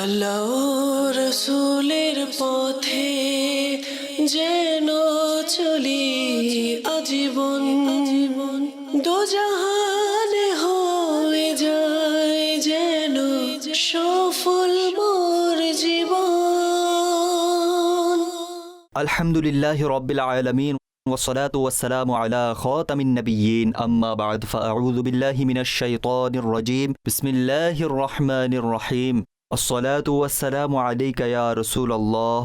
আল্লাহ রসুলের পথে যেন চলি আজীবন, দোজাহানে হয়ে যায় যেন সফল মোর জীবন। আলহামদুলিল্লাহি রাব্বিল আলামিন ওয়াসসালাতু ওয়াসসালামু আলা খাতামিন নাবিয়্যিন আম্মা বা'দ ফাআউযু বিল্লাহি মিনাশ শাইতানির রাজীম বিসমিল্লাহির রহমানির রহিম আসসালাতু ওয়াসসালামু আলাইকা ইয়া রাসূলুল্লাহ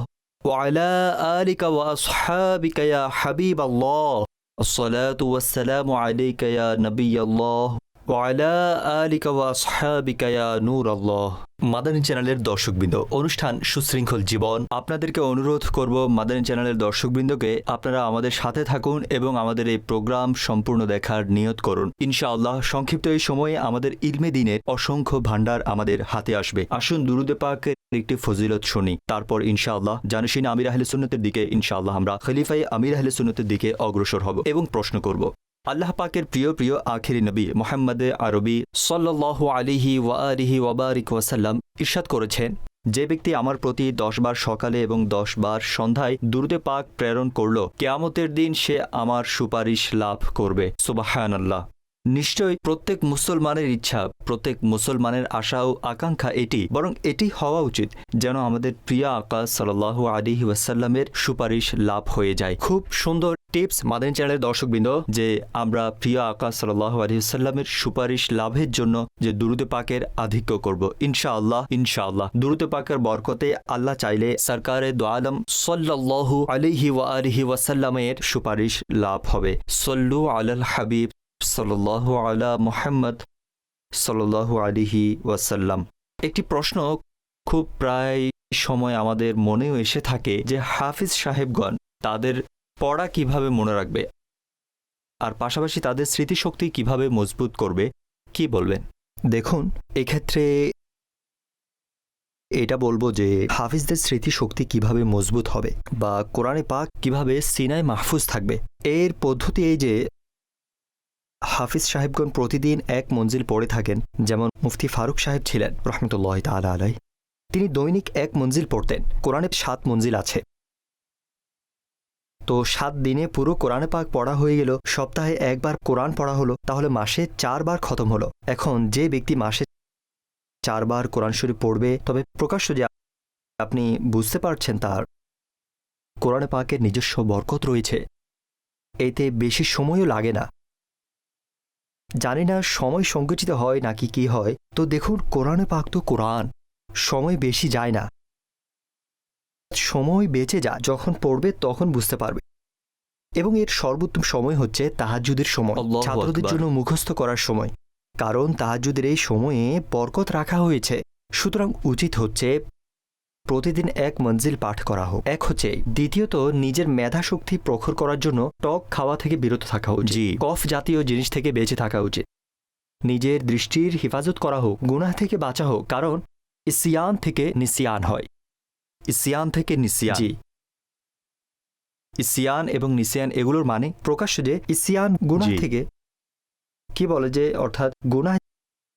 ওয়া আলা আলিকা ওয়া আসহাবিকা ইয়া হাবিবাল্লাহ আসসালাতু ওয়াসসালামু আলাইকা ইয়া নবিয়াল্লাহ ওয়া আলা আলিকা ওয়া আসহাবিকা ইয়া নূরাল্লাহ। মাদানী চ্যানেলের দর্শকবৃন্দ, অনুষ্ঠান সুশৃঙ্খল জীবন, আপনাদেরকে অনুরোধ করব মাদানী চ্যানেলের দর্শকবৃন্দকে আপনারা আমাদের সাথে থাকুন এবং আমাদের এই প্রোগ্রাম সম্পূর্ণ দেখার নিয়ত করুন। ইনশাআল্লাহ সংক্ষিপ্ত এই সময়ে আমাদের ইলমে দ্বীনের অসংখ্য ভান্ডার আমাদের হাতে আসবে। আসুন দুরুদে পাকের একটি ফজিলত শুনি, তারপর ইনশাআল্লাহ জানশীন আমির আহলে সুন্নতের দিকে ইনশাআল্লাহ আমরা খলিফায়ে আমির আহলে সুন্নতের দিকে অগ্রসর হব এবং প্রশ্ন করব। আল্লাহ পাকের প্রিয় প্রিয় আখিরি নবী মুহাম্মদ আরবি সাল্লাল্লাহু আলাইহি ওয়া আলিহি ওয়া বারিক ওয়াসাল্লাম ইরশাদ করেছেন, যে ব্যক্তি আমার প্রতি 10 বার সকালে এবং 10 বার সন্ধ্যায় দুরুদে পাক প্রেরণ করল, কিয়ামতের দিন সে আমার সুপারিশ লাভ করবে। সুবহানাল্লাহ। নিশ্চয়ই প্রত্যেক মুসলমানের ইচ্ছা, প্রত্যেক মুসলমানের আশা ও আকাঙ্ক্ষা এটি, বরং এটি হওয়া উচিত যেন আমাদের প্রিয় আকা সাল্লাল্লাহু আলাইহি ওয়াসাল্লামের সুপারিশ লাভ হয়ে যায়। খুব সুন্দর টিপস মাদানী চ্যানেলের দর্শকবৃন্দ, যে আমরা প্রিয় আকা সাল্লাল্লাহু আলাইহি ওয়াসাল্লামের সুপারিশ লাভের জন্য যে দুরুদে পাকের আধিক্য করব ইনশাআল্লাহ। ইনশাআল্লাহ দুরুদে পাকের বরকতে আল্লাহ চাইলে সরকারে দো আলম সাল্লাল্লাহু আলাইহি ওয়া আলিহি ওয়াসাল্লামের সুপারিশ লাভ হবে। সল্লু আলাল হাবিব সাল্লাল্লাহু আলা মুহাম্মদ সাল্লাল্লাহু আলাইহি ওয়াসাল্লাম। একটি প্রশ্ন খুব প্রায় সময় আমাদের মনেও এসে থাকে যে হাফিজ সাহেবগণ তাদের পড়া কিভাবে মনে রাখবে আর পাশাপাশি তাদের স্মৃতিশক্তি কিভাবে মজবুত করবে, কি বলবেন? দেখুন, এক্ষেত্রে এটা বলবো যে হাফিজদের স্মৃতিশক্তি কিভাবে মজবুত হবে বা কোরআনে পাক কিভাবে সিনায় মাহফুজ থাকবে, এর পদ্ধতি এই যে হাফিজ সাহেবগণ প্রতিদিন এক মঞ্জিল পড়ে থাকেন। যেমন মুফতি ফারুক সাহেব ছিলেন রহমতুল্লাহি তাআলা আলাইহি, তিনি দৈনিক এক মঞ্জিল পড়তেন। কোরআনে 7 মঞ্জিল আছে, তো 7 দিনে পুরো কোরআনে পাক পড়া হয়ে গেল। সপ্তাহে একবার কোরআন পড়া হলো, তাহলে মাসে 4 বার খতম হলো। এখন যে ব্যক্তি মাসে 4 বার কোরআন শরীফ পড়বে, তবে প্রকাশ্য যে আপনি বুঝতে পারছেন তার কোরআনে পাকের নিজস্ব বরকত রয়েছে, এতে বেশি সময়ও লাগে না। জানি না সময় সংকুচিত হয় নাকি কি হয়, তো দেখুন কোরআনে পাক তো কোরআন, সময় বেশি যায় না, সময় বেঁচে যায়। যখন পড়বে তখন বুঝতে পারবে। এবং এর সর্বোত্তম সময় হচ্ছে তাহাজ্জুদের সময়, ছাত্রদের জন্য মুখস্থ করার সময়, কারণ তাহাজ্জুদের এই সময়ে বরকত রাখা হয়েছে। সুতরাং উচিত হচ্ছে প্রতিদিন এক মঞ্জিল পাঠ করা হোক। এক হচ্ছে। দ্বিতীয়ত, নিজের মেধা শক্তি প্রখর করার জন্য টক খাওয়া থেকে বিরত থাকা উচিত, কফ জাতীয় জিনিস থেকে বেঁচে থাকা উচিত। নিজের দৃষ্টির হেফাজত করা হোক, গুনাহ থেকে বাঁচা হোক, কারণ ইসিয়ান থেকে নিসিয়ান হয়। ইসিয়ান থেকে নিসিয়ান, জি, ইসিয়ান এবং নিসিয়ান এগুলোর মানে প্রকাশ্য যে ইসিয়ান গুনাহ থেকে, কি বলে যে অর্থাৎ গুনাহ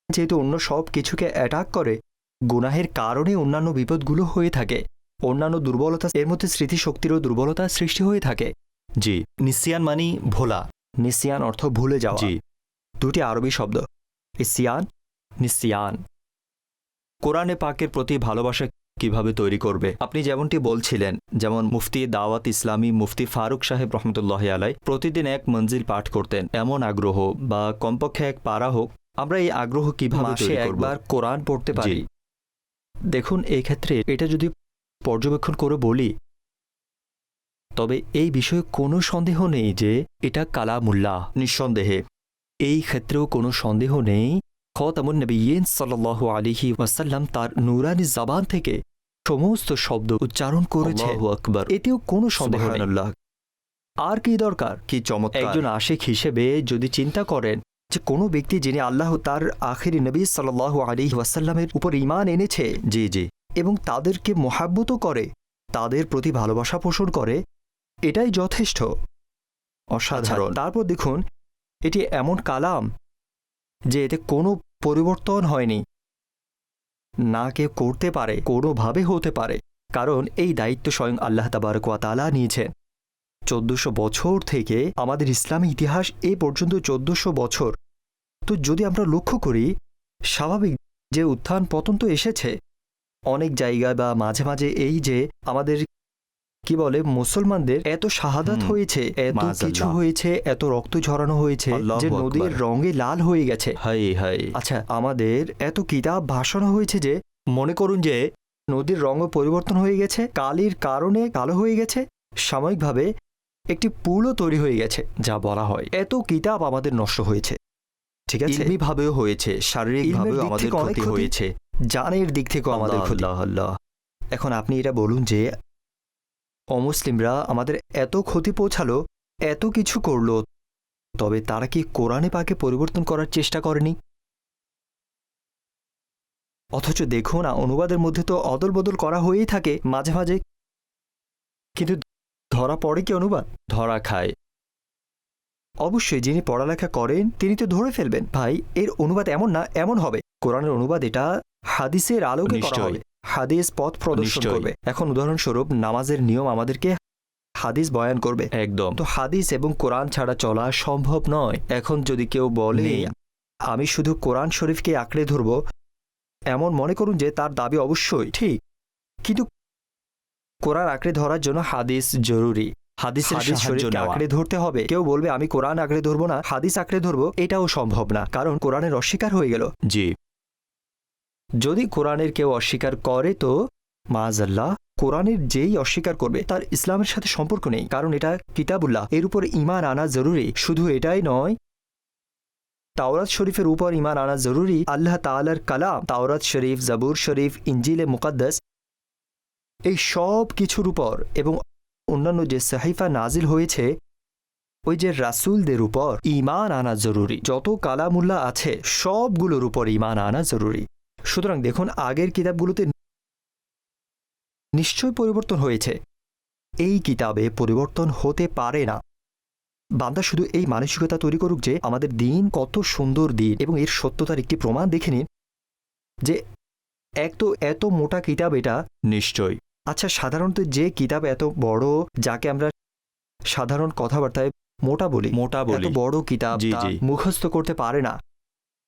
যেহেতু অন্য সব কিছুকে অ্যাটাক করে, গুনাহের কারণে অন্যান্য বিপদগুলো হয়ে থাকে, অন্যান্য দুর্বলতা, এর মধ্যে স্মৃতিশক্তিরও দুর্বলতা সৃষ্টি হয়ে থাকে। জি, নিসিয়ান মানি ভোলা, নিসিয়ান অর্থ ভুলে যাওয়া। জি, দুটি আরবি শব্দ, ইসিয়ান, নিসিয়ান। কোরআনে পাকের প্রতি ভালোবাসা কিভাবে তৈরি করবে? আপনি যেমনটি বলছিলেন, যেমন মুফতি দাওয়াত ইসলামী মুফতি ফারুক সাহেব রহমতুল্লাহি আলাইহি প্রতিদিন এক মঞ্জিল পাঠ করতেন। এমন আগ্রহ বা কমপক্ষে এক পারা হোক, আমরা এই আগ্রহ কিভাবে তৈরি করব? একবার কোরআন পড়তে পারি। দেখুন, এই ক্ষেত্রে এটা যদি পর্যবেক্ষণ করে বলি, তবে এই বিষয়ে কোনো সন্দেহ নেই যে এটা কালামুল্লাহ। নিঃসন্দেহে এই ক্ষেত্রেও কোনো সন্দেহ নেই, খাতামুন নবিয়্যিন সাল্লাল্লাহু আলাইহি ওয়াসাল্লাম তার নূরানি জবান থেকে সমস্ত শব্দ উচ্চারণ করেছে। আল্লাহু আকবার, এতেও কোনো সন্দেহ নেই। আর কি দরকার? কি চমৎকার! একজন আশিক হিসেবে যদি চিন্তা করেন যে কোনো ব্যক্তি যিনি আল্লাহ তার আখিরি নবী সাল্লাল্লাহু আলাইহি ওয়াসাল্লামের উপর ঈমান এনেছে, জি জি, এবং তাদেরকে মোহাব্বতও করে, তাদের প্রতি ভালোবাসা পোষণ করে, এটাই যথেষ্ট। অসাধারণ। তারপর দেখুন, এটি এমন কালাম যে এতে কোনো পরিবর্তন হয়নি, না কেউ করতে পারে, কোনোভাবে হতে পারে, কারণ এই দায়িত্ব স্বয়ং আল্লাহ তাবারক ওয়া তাআলা নিয়েছেন। 1400 বছর থেকে আমাদের ইসলামী ইতিহাস এ পর্যন্ত 1400 বছর। তো যদি আমরা লক্ষ্য করি, স্বাভাবিক যে উত্থান পতন তো এসেছে অনেক জায়গায়, বা মাঝে মাঝে এই যে আমাদের কি বলে মুসলমানদের এত শাহাদাত হয়েছে, এত কিছু হয়েছে, এত রক্ত ঝরানো হয়েছে যে নদীর রঙে লাল হয়ে গেছে। আচ্ছা, আমাদের এত কিতাব ভাসানো হয়েছে যে মনে করুন যে নদীর রঙও পরিবর্তন হয়ে গেছে, কালির কারণে কালো হয়ে গেছে, সাময়িকভাবে একটি পুলও তৈরি হয়ে গেছে যা বলা হয়। এত কিতাব আমাদের নষ্ট হয়েছে, ঠিক আছে, ইলমিভাবেও হয়েছে, শারীরিকভাবেও আমাদের ক্ষতি হয়েছে, জানের দিক থেকেও আমাদের ক্ষতি। এখন আপনি এটা বলুন যে অমুসলিমরা আমাদের এত ক্ষতি পৌঁছালো, এত কিছু করলো, তবে তারা কি কোরআনে পাকে পরিবর্তন করার চেষ্টা করেনি? অথচ দেখুন না, অনুবাদের মধ্যে তো অদল বদল করা হয়েই থাকে মাঝে মাঝে, কিন্তু ধরা পড়ে কি অনুবাদ? ধরা খায়। অবশ্যই যিনি পড়ালেখা করেন তিনি তো ধরে ফেলবেন, ভাই এর অনুবাদ এমন না, এমন হবে। কোরআনের অনুবাদ এটা হাদিসের আলোকে করা হবে, হাদিস পথ প্রদর্শন করবে। এখন উদাহরণস্বরূপ নামাজের নিয়ম আমাদেরকে হাদিস বয়ান করবে, একদম। তো হাদিস এবং কোরআন ছাড়া চলা সম্ভব নয়। এখন যদি কেউ বলে আমি শুধু কোরআন শরীফকে আঁকড়ে ধরব, এমন মনে করুন যে তার দাবি অবশ্যই ঠিক, কিন্তু কোরআন আঁকড়ে ধরার জন্য হাদিস জরুরি, হাদিসের সাহায্য আঁকড়ে ধরতে হবে। কেউ বলবে আমি কোরআন আঁকড়ে ধরবো না, হাদিস আঁকড়ে ধরবো, এটাও সম্ভব না, কারণ কোরআনের অস্বীকার হয়ে গেল। জি, যদি কোরআনের কেউ অস্বীকার করে তো মাআযাল্লাহ, কোরআনের যেই অস্বীকার করবে তার ইসলামের সাথে সম্পর্ক নেই, কারণ এটা কিতাবুল্লাহ, এর উপর ঈমান আনা জরুরি। শুধু এটাই নয়, তাওরাত শরীফের উপর ঈমান আনা জরুরি, আল্লাহ তাআলার কালাম, তাওরাত শরীফ, জাবুর শরীফ, ইনজিলে মুকাদ্দাস, এই সব কিছুর উপর, এবং অন্যান্য যে সাহিফা নাজিল হয়েছে ওই যে রাসূলদের উপর ঈমান আনা জরুরি। যত কালামুল্লাহ আছে সবগুলোর উপর ঈমান আনা জরুরি। সুতরাং দেখুন, আগের কিতাবগুলোতে নিশ্চয় পরিবর্তন হয়েছে, এই কিতাবে পরিবর্তন হতে পারে না। বান্দা শুধু এই মানসিকতা তৈরি করুক যে আমাদের দিন কত সুন্দর দিন, এবং এর সত্যতার একটি প্রমাণ দেখে নিন যে এত মোটা কিতাব এটা। নিশ্চয়। আচ্ছা, সাধারণত যে কিতাব এত বড়, যাকে আমরা সাধারণ কথাবার্তায় মোটা বলি, এত বড় কিতাব মুখস্থ করতে পারে না,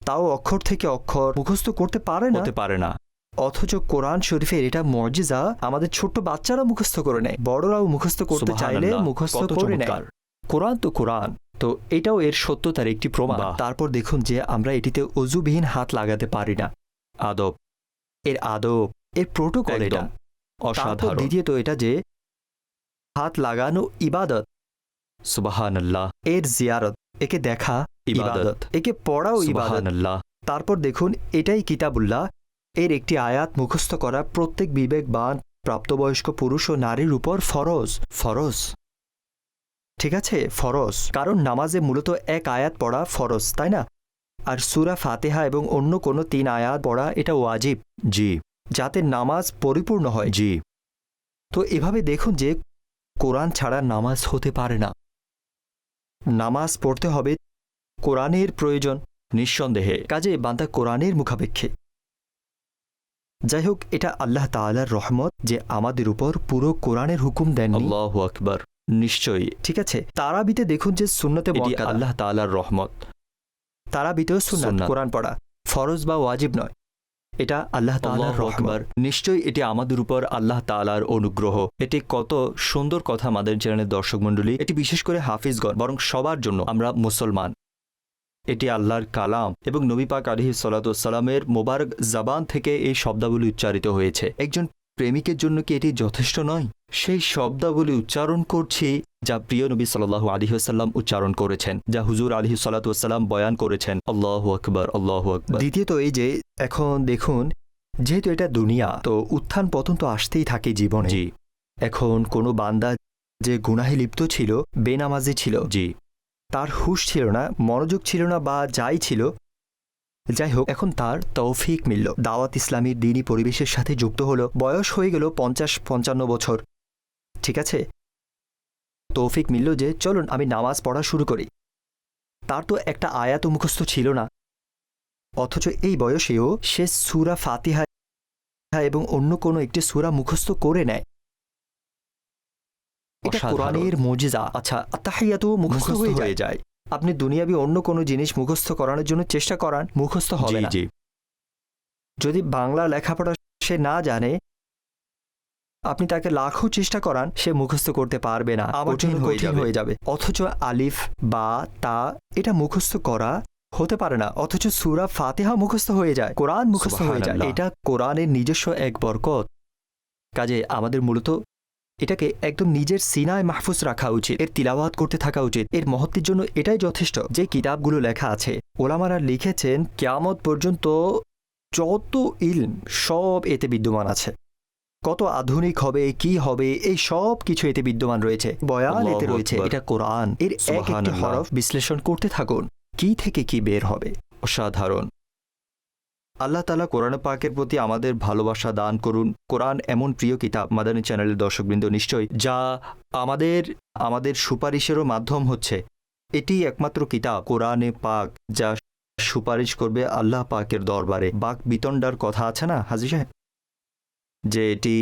তাও অক্ষর থেকে অক্ষর মুখস্থ করতে পারে না। অথচ কোরআন শরীফের এটা মুজিজা, আমাদের ছোট্ট বাচ্চারা মুখস্থ করে নেয়, বড়রাও মুখস্থ করতে চাইলে মুখস্থ করে নেয়। কোরআন তো কোরআন, তো এটাও এর সত্যতার একটি প্রমাণ। তারপর দেখুন যে আমরা এটিতে অজুবিহীন হাত লাগাতে পারি না। আদব, এর প্রোটোকল এটা অসাধারণ। দ্বিতীয়ত এটা যে হাত লাগানো ইবাদত, সুবহানাল্লাহ, এর জিয়ারত, একে দেখা ইবাদত, একে পড়াও ইবাদত। তারপর দেখুন, এটাই কিতাবুল্লাহ, এর একটি আয়াত মুখস্থ করা প্রত্যেক বিবেকবান প্রাপ্তবয়স্ক পুরুষ ও নারীর উপর ফরজ। ঠিক আছে, ফরজ, কারণ নামাজে মূলত এক আয়াত পড়া ফরজ, তাই না? আর সূরা ফাতিহা এবং অন্য কোনো 3 আয়াত পড়া এটা ওয়াজিব, জি, যাতে নামাজ পরিপূর্ণ হয়। জি। তো এভাবে দেখুন যে কোরআন ছাড়া নামাজ হতে পারে না, নামাজ পড়তে হবে, কোরআনের প্রয়োজন নিঃসন্দেহে। কাজে বান্দা কোরআনের মুখাপেক্ষে। যাই হোক, এটা আল্লাহ তাআলার রহমত যে আমাদের উপর পুরো কোরআনের হুকুম দেন। আল্লাহু আকবার। নিশ্চয়ই, ঠিক আছে। তারাবিতে দেখুন যে সুন্নতে মুআক্কাদা, আল্লাহ তাআলার রহমত। তারাবিতেও সুন্নাত, কোরআন পড়া ফরজ বা ওয়াজিব নয়, এটা আল্লাহ তাআলার রহমত। নিশ্চয়ই এটি আমাদের উপর আল্লাহ তাআলার অনুগ্রহ। এটি কত সুন্দর কথা আমাদের চ্যানেলের দর্শক মণ্ডলী, এটি বিশেষ করে হাফিজগণ, বরং সবার জন্য, আমরা মুসলমান। এটি আল্লাহর কালাম এবং নবী পাক আলাইহিস সালাতু ওয়াস সালামের মোবারক জবান থেকে এই শব্দাবলী উচ্চারিত হয়েছে। একজন প্রেমিকের জন্য কি এটি যথেষ্ট নয়? সেই শব্দাবলী উচ্চারণ করছি যা প্রিয় নবী সাল্লাল্লাহু আলাইহি ওয়াসাল্লাম উচ্চারণ করেছেন, যা হুজুর আলাইহিস সালাতু ওয়াস সালাম বয়ান করেছেন। আল্লাহু আকবার, আল্লাহু আকবার। দ্বিতীয়ত এই যে এখন দেখুন, যেহেতু এটা দুনিয়া, তো উত্থান পতন তো আসতেই থাকে জীবনে। জি। এখন কোনো বান্দা যে গুনাহে লিপ্ত ছিল, বেনামাজি ছিল, জি, তার হুঁশ ছিল না, মনোযোগ ছিল না, বা যাই ছিল, যাই হোক, এখন তার তৌফিক মিলল, দাওয়াত ইসলামীর দ্বীনি পরিবেশের সাথে যুক্ত হলো, বয়স হয়ে গেল 50-55 বছর, ঠিক আছে, তৌফিক মিলল যে চলুন আমি নামাজ পড়া শুরু করি। তার তো একটা আয়াত মুখস্থ ছিল না, অথচ এই বয়সেও সে সূরা ফাতিহা এবং অন্য কোনো একটি সূরা মুখস্থ করে নেয়, এটা অসাধারণ। কোরআনের মুজিজা। আচ্ছা, আত্তাহিয়াতু মুখস্থ হয়ে যায়। আপনি দুনিয়াবি অন্য কোনো জিনিস মুখস্থ করানোর জন্য চেষ্টা করান, মুখস্থ হবে জি না। জি যদি বাংলা লেখাপড়া সে না জানে, আপনি তাকে লাখো চেষ্টা করান, সে মুখস্থ করতে পারবে না, আমার জন্য কঠিন হয়ে যাবে। অথচ আলিফ বা তা এটা মুখস্থ করা হতে পারে না, অথচ সূরা ফাতিহা মুখস্থ হয়ে যায়, কোরআন মুখস্থ হয়ে যায়। সুবহানাল্লাহ। এটা কোরআনের নিজস্ব এক বরকত। কাজে আমাদের মূলত এটাকে একদম নিজের সিনায় মাহফুজ রাখা উচিত, এর তিলাওয়াত করতে থাকা উচিত। এর মহত্বের জন্য এটাই যথেষ্ট। যে কিতাবগুলো লেখা আছে, ওলামারা লিখেছেন কিয়ামত পর্যন্ত যত ইলম সব এতে বিদ্যমান আছে। কত আধুনিক হবে, কি হবে, এই সব কিছু এতে বিদ্যমান রয়েছে, বয়ান এতে আল্লাহু রয়েছে। আকবার। এটা কোরআন। এর এক একটি সুবহানাল্লাহ। হরফ বিশ্লেষণ করতে থাকুন, কি থেকে কি বের হবে। অসাধারণ। আল্লাহ তাআলা কোরআন পাকের প্রতি আমাদের ভালোবাসা দান করুন। কোরআন এমন প্রিয় কিতাব, মাদানী চ্যানেলের দর্শকবৃন্দ, নিশ্চয়ই, যা আমাদের সুপারিশেরও মাধ্যম হচ্ছে। এটি একমাত্র কিতাব, কোরআনে পাক, যা সুপারিশ করবে আল্লাহ পাকের দরবারে। বাক বিতণ্ডার কথা আছে না হাজী সাহেব, যে এটি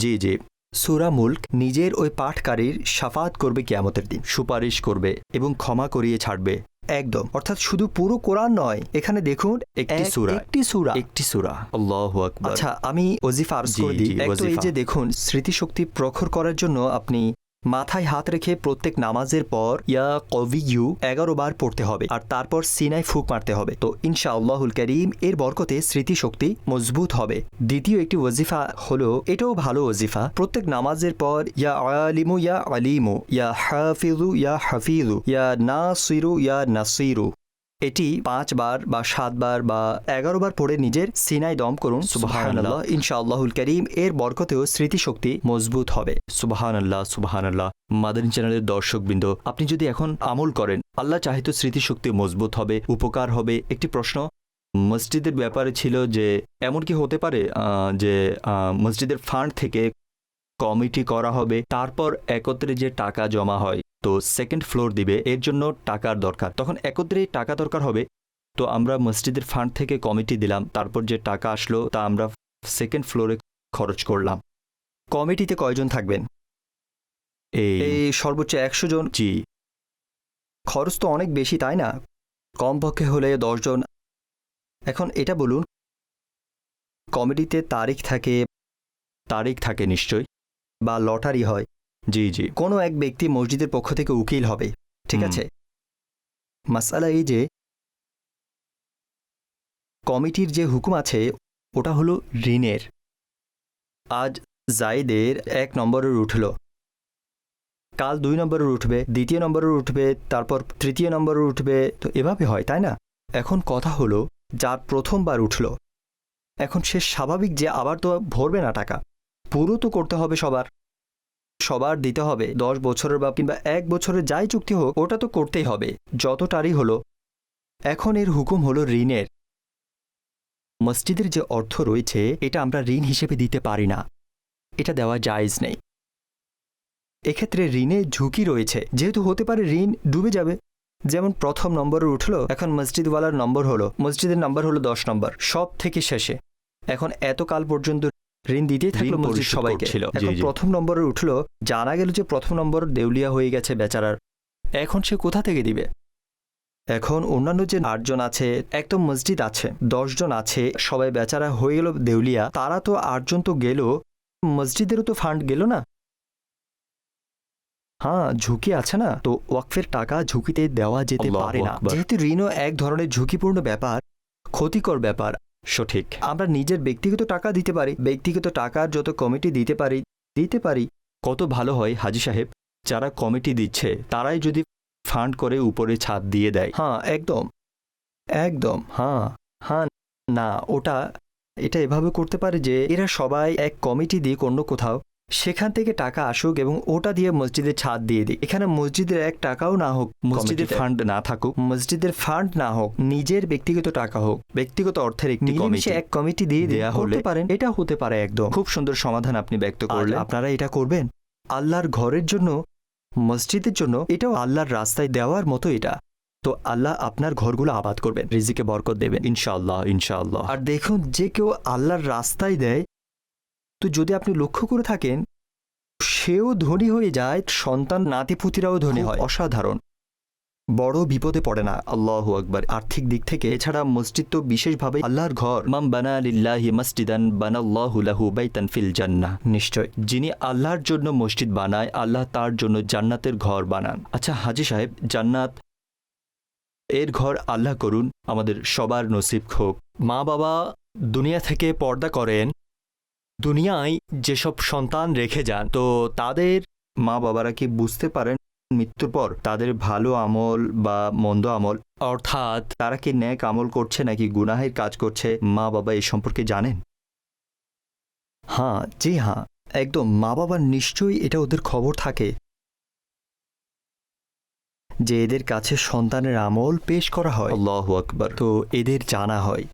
জি জি সূরা মুলক নিজের ওই পাঠকারীর শাফাত করবে কিয়ামতের দিন, সুপারিশ করবে এবং ক্ষমা করিয়ে ছাড়বে একদম। অর্থাৎ শুধু পুরো কোরআন নয়, এখানে দেখুন একটি সূরা। আল্লাহু আকবার। আচ্ছা, আমি ওজিফা আরজ জি, করে দিই। জি, এক তো এই ওজিফা। যে দেখুন, স্মৃতিশক্তি প্রখর করার জন্য আপনি মাথায় হাত রেখে প্রত্যেক নামাজের পর ইয়া কবিয়ু 11 বার পড়তে হবে, আর তারপর সিনায় ফুঁক মারতে হবে। তো ইনশাআল্লাহুল কারীম এর বরকতে স্মৃতিশক্তি মজবুত হবে। দ্বিতীয় একটি ওজিফা হলো, এটাও ভালো ওজিফা, প্রত্যেক নামাজের পর ইয়া আলিমু ইয়া আলিমু, ইয়া হাফিজু ইয়া হাফিজু, ইয়া নাসিরু ইয়া নাসিরু। এটি 5 বার বা 7 বার বা 11 বার পড়ে নিজের সিনায় দম করুন। সুবহানাল্লাহ। ইনশাআল্লাহুল কারীম এর বরকতেও স্মৃতিশক্তি মজবুত হবে। সুবহানাল্লাহ সুবহানাল্লাহ। মাদানী চ্যানেলের দর্শকবৃন্দ, আপনি যদি এখন আমল করেন, আল্লাহ চাহে তো স্মৃতিশক্তি মজবুত হবে, উপকার হবে। একটি প্রশ্ন মসজিদের ব্যাপারে ছিল যে এমন কি হতে পারে যে মসজিদের ফান্ড থেকে কমিটি করা হবে, তারপর একত্রে যে টাকা জমা হয়, তো সেকেন্ড ফ্লোর দিবে, এর জন্য টাকার দরকার, তখন একত্রে টাকা দরকার হবে, তো আমরা মসজিদের ফান্ড থেকে কমিটি দিলাম, তারপর যে টাকা আসলো তা আমরা সেকেন্ড ফ্লোরে খরচ করলাম। কমিটিতে কয়জন থাকবেন? এই সর্বোচ্চ 100 জন। জি, খরচ তো অনেক বেশি, তাই না? কমপক্ষে হলে 10 জন। এখন এটা বলুন, কমিটিতে তারিখ থাকে নিশ্চয়, বা লটারি হয়। জি জি কোনো এক ব্যক্তি মসজিদের পক্ষ থেকে উকিল হবে, ঠিক আছে? মাসআলা এই যে কমিটির যে হুকুম আছে ওটা হলো ঋণের। আজ জাইদের 1 নম্বরের উঠল, কাল 2 নম্বরের উঠবে, দ্বিতীয় নম্বরের উঠবে, তারপর তৃতীয় নম্বরের উঠবে, তো এভাবে হয়, তাই না? এখন কথা হলো, যার প্রথমবার উঠল, এখন সে স্বাভাবিক যে আবার তো ভরবে না টাকা, পুরো তো করতে হবে, সবার দিতে হবে। 10 বছরের বা কিংবা 1 বছরের যাই চুক্তি হোক, ওটা তো করতেই হবে, যতটারই হলো। এখন এর হুকুম হলো ঋণের। মসজিদের যে অর্থ রয়েছে, এটা আমরা ঋণ হিসেবে দিতে পারি না, এটা দেওয়া জায়েজ নেই। এক্ষেত্রে ঋণে ঝুঁকি রয়েছে, যেহেতু হতে পারে ঋণ ডুবে যাবে। যেমন প্রথম নম্বরে উঠলো, এখন মসজিদওয়ালার নম্বর হলো, মসজিদের নম্বর হলো 10 নম্বর, সব থেকে শেষে। এখন এতকাল পর্যন্ত ঋণ দিতেই থাকলো ঋণ মসজিদ পরিশোধ সবাইকে। করছিল। জি, এখন জি। প্রথম নম্বরে উঠলো, জানা গেল যে প্রথম নম্বর দেউলিয়া হয়ে গেছে বেচারার, এখন সে কোথা থেকে দিবে? এখন অন্যান্য যে 8 জন আছে, একদম মসজিদ আছে 10 জন আছে, সবাই বেচারা হয়ে গেল দেউলিয়া, তারা তো 8 জন তো গেল, মসজিদেরও তো ফান্ড গেল না। হ্যাঁ, ঝুঁকি আছে না? তো ওয়াকফের টাকা ঝুঁকিতে দেওয়া যেতে আল্লাহু পারে না, আকবার। যেহেতু ঋণও এক ধরনের ঝুঁকিপূর্ণ ব্যাপার, ক্ষতিকর ব্যাপার। সঠিক। আমরা নিজের ব্যক্তিগত টাকা দিতে পারি, ব্যক্তিগত টাকার যত কমিটি দিতে পারি। কত ভালো হয় হাজী সাহেব, যারা কমিটি দিচ্ছে তারাই যদি ফান্ড করে উপরে ছাদ দিয়ে দেয়। হ্যাঁ, একদম। হ্যাঁ, না, এটা এভাবে করতে পারে যে এরা সবাই এক কমিটি দিয়ে অন্য কোথাও, সেখান থেকে টাকা আসুক এবং ওটা দিয়ে মসজিদের ছাদ দিয়ে দিই। এখানে মসজিদের 1 টাকাও না হোক, মসজিদের ফান্ড না থাকুক, মসজিদের ফান্ড না হোক, নিজের ব্যক্তিগত টাকা হোক, ব্যক্তিগত অর্থের একটি কমিটি, এক কমিটি দিয়ে দেয়া হলে পারেন, এটা হতে পারে। একদম খুব সুন্দর সমাধান আপনি ব্যক্ত করলেন। আপনারা এটা করবেন আল্লাহর ঘরের জন্য, মসজিদের জন্য, এটাও আল্লাহর রাস্তায় দেওয়ার মতো এটা। তো আল্লাহ আপনার ঘরগুলো আবাদ করবেন, রিজিকে বরকত দেবেন ইনশাআল্লাহ ইনশাআল্লাহ। আর দেখুন, যে কেউ আল্লাহর রাস্তায় দেয়, তো যদি আপনি লক্ষ্য করে থাকেন, সেও ধনী হয়ে যায়, সন্তান নাতিপুতিরাও ধনী হয়। অসাধারণ, বড় বিপদে পড়ে না। আল্লাহু আকবার। আর্থিক দিক থেকে এছাড়া মসজিদ তো বিশেষভাবে আল্লাহর ঘর। মাম বানা লিল্লাহি মসজিদান বানাল্লাহু লাহু বাইতান ফিল জান্নাহ। নিশ্চয়, যিনি আল্লাহর জন্য মসজিদ বানায়, আল্লাহ তার জন্য জান্নাতের ঘর বানান। আচ্ছা হাজী সাহেব, জান্নাত এর ঘর আল্লাহ করুন, আমাদের সবার নসিব হোক। মা বাবা দুনিয়া থেকে পর্দা করেন, দুনিয়ায় যেসব সন্তান রেখে যান, তো তাদের মা বাবারা কি বুঝতে পারেন মৃত্যুর পর তাদের ভালো আমল বা মন্দ আমল, অর্থাৎ তারা কি ন্যাক আমল করছে নাকি গুনাহের কাজ করছে, মা বাবা এই সম্পর্কে জানেন? হ্যাঁ, জি হ্যাঁ, একদম। মা বাবার নিশ্চয়ই এটা ওদের খবর থাকে যে এদের কাছে সন্তানের আমল পেশ করা হয়। আল্লাহু আকবার। তো এদের জানা হয়।